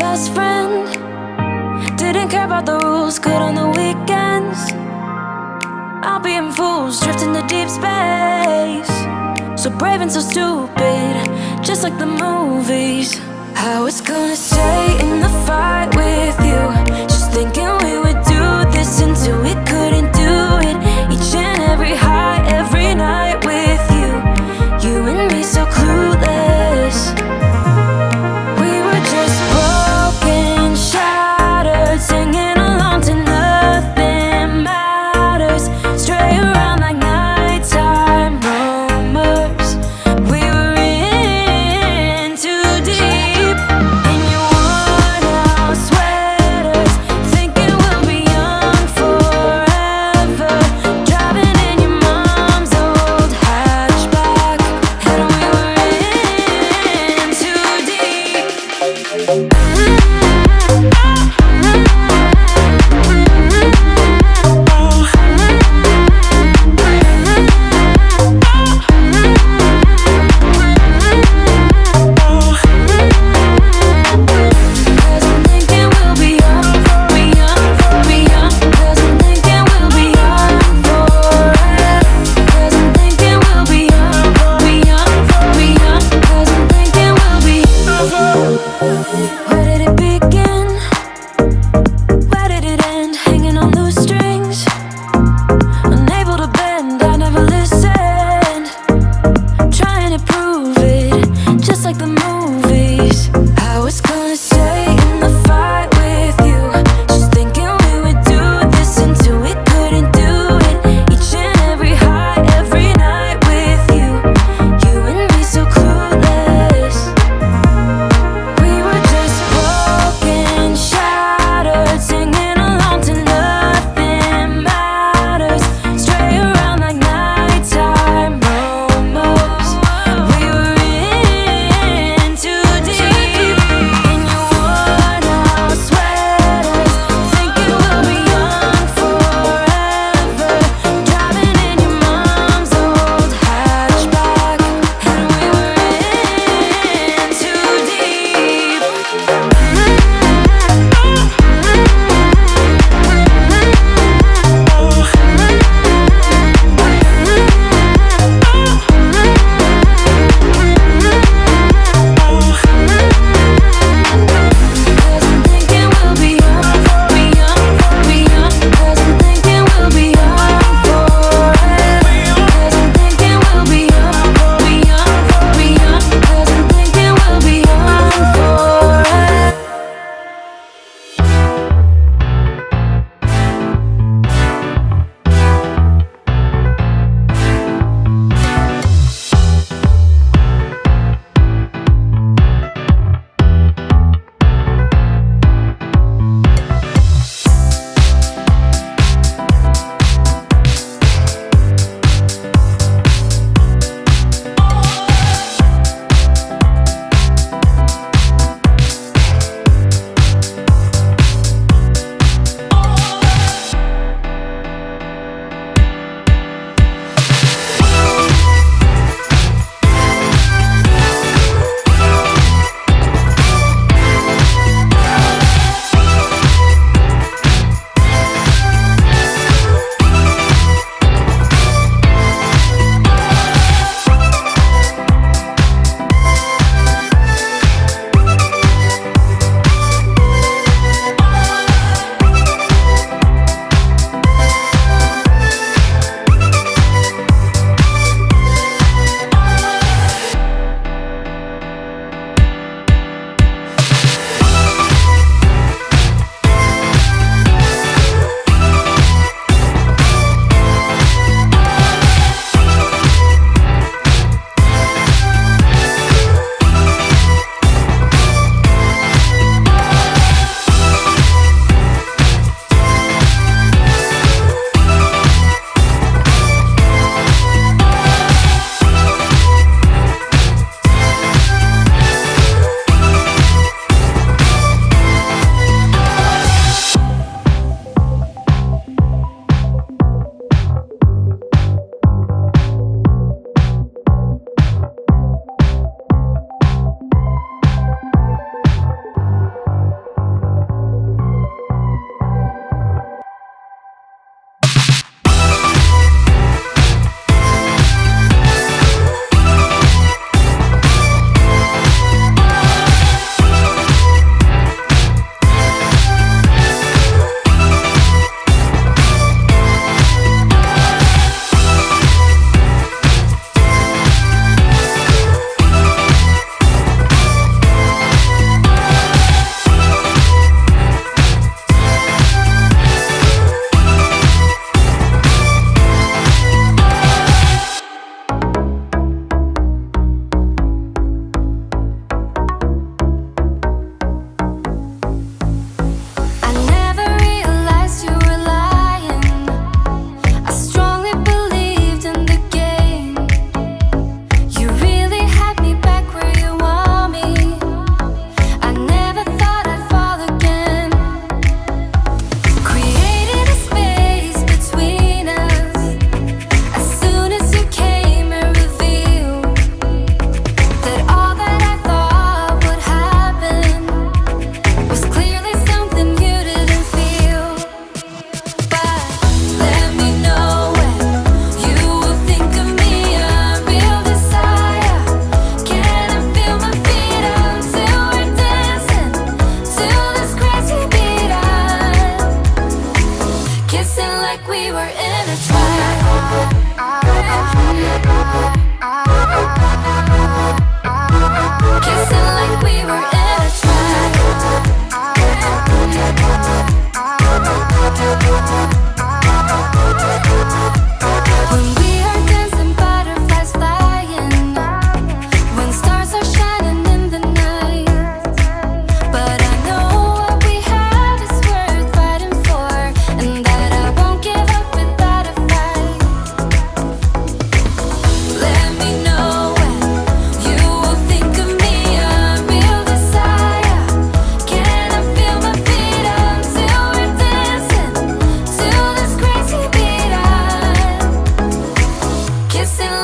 best friend. Didn't care about the rules, good on the weekends. I'll be in fools, drifting to deep space. So brave and so stupid, just like the movies. I was gonna stay in the fight with you, just thinking we would do this until we couldn't do it. Each and every high, every night with you, you and me so clueless. We were just broken, shattered, singing along to nothing matters. Stray around like nighttime rumors. We were in too deep. In your worn out sweater,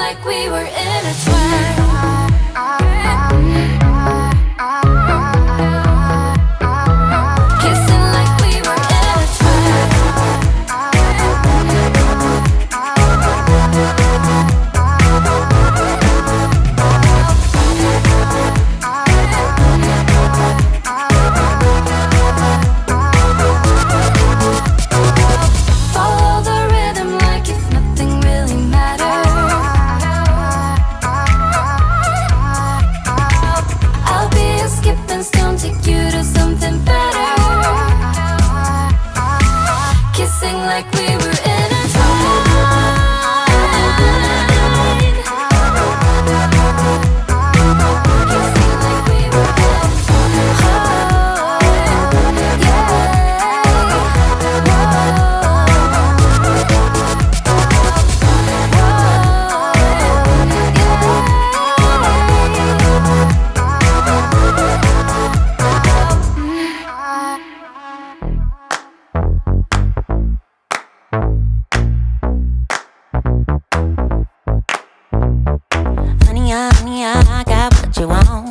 like we were intertwined. Kissing like we were intertwined. Follow the rhythm like if nothing really mattered. I'll be a skipping stone, take you to something better. Kissing like we were intertwined. Kissing like we were intertwined. Oh, yeah. Honey, I got what you want.